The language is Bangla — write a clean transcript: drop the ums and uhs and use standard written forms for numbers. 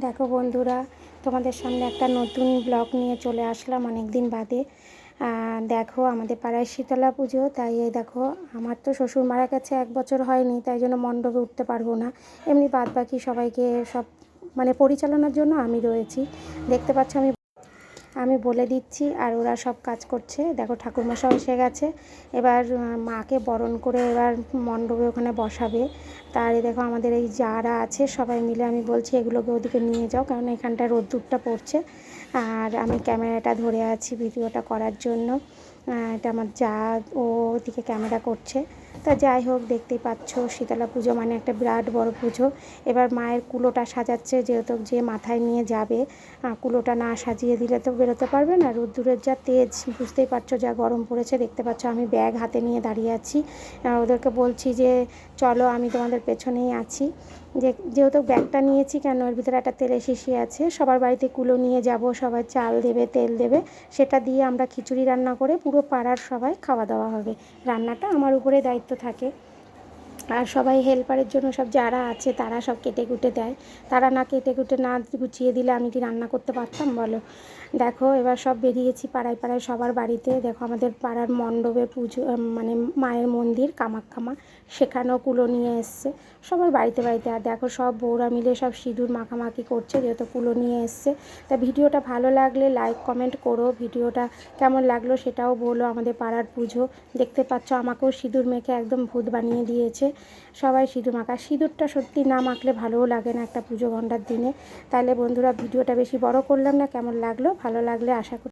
দেখো বন্ধুরা, তোমাদের সামনে একটা নতুন ব্লগ নিয়ে চলে আসলাম অনেক দিন বাদে। দেখো আমাদের পাড়ায় শীতলা পুজো, তাই এই দেখো আমার তো শ্বশুর মারা গেছে 1 বছর হয়নি, তাই জন্য মণ্ডপে উঠতে পারবো না। এমনি বাদ বাকি সবাইকে সব পরিচালনার জন্য আমি রয়েছি। দেখতে পাচ্ছ আমি বলে দিচ্ছি আর ওরা সব কাজ করছে। দেখো ঠাকুরমশাই এসে গেছে, এবার মাকে বরণ করে এবার মণ্ডপে ওখানে বসাবে। তার দেখো আমাদের এই যারা আছে সবাই মিলে আমি বলছি এগুলোকে ওদিকে নিয়ে যাও, কারণ এখানটা রোদ্দুরটা পড়ছে আর আমি ক্যামেরাটা ধরে আছি ভিডিওটা করার জন্য। এটা আমার যা ও ওদিকে ক্যামেরা করছে। তা যাই হোক, দেখতেই পাচ্ছ শীতলা পুজো মানে একটা বিরাট বড় পুজো। এবার মায়ের কুলোটা সাজাচ্ছে, যেহেতু যে মাথায় নিয়ে যাবে কুলোটা না সাজিয়ে দিলে তো বেরোতে পারবে না। রোদ্দুরের যা তেজ বুঝতেই পারছো, যা গরম পড়েছে। দেখতে পাচ্ছ আমি ব্যাগ হাতে নিয়ে দাঁড়িয়ে আছি, ওদেরকে বলছি যে চলো আমি তোমাদের পেছনেই আছি। যেহেতু ব্যাগটা নিয়েছি, কেন এর ভিতরে একটা তেলের শিশি আছে, সবার বাড়িতে কুলো নিয়ে যাব, সবাই চাল দেবে তেল দেবে, সেটা দিয়ে আমরা খিচুড়ি রান্না করে পুরো পাড়ার সবাই খাওয়া দাওয়া হবে। রান্নাটা আমার উপরে দায়িত্ব থাকে, আর সবাই হেল্পারের জন্য সব যারা আছে তারা সব কেটে কুটে দেয়। তারা না কেটে কুটে না গুছিয়ে দিলে আমি কি রান্না করতে পারতাম বলো। দেখো এবার সব বেরিয়েছি পাড়ায় পাড়ায় সবার বাড়িতে। দেখো আমাদের পাড়ার মণ্ডপে পুজো মায়ের মন্দির কামাখ্যা, সেখানেও কুলো নিয়ে এসছে সবার বাড়িতে বাড়িতে। আর দেখো সব বউরা মিলে সব সিঁদুর মাখামাখি করছে, যেহেতু কুলো নিয়ে এসছে। তা ভিডিওটা ভালো লাগলে লাইক কমেন্ট করো, ভিডিওটা কেমন লাগলো সেটাও বলো। আমাদের পাড়ার পুজো দেখতে পাচ্ছ, আমাকেও সিঁদুর মেখে একদম ভূত বানিয়ে দিয়েছে। সবাই সিঁদুর মাখা, সিঁদুরটা সত্যি না মাখলে ভালোও লাগে না একটা পুজো ঘণ্টার দিনে। তাহলে বন্ধুরা ভিডিওটা বেশি বড় করলাম না, কেমন লাগলো ভালো লাগলে আশা করি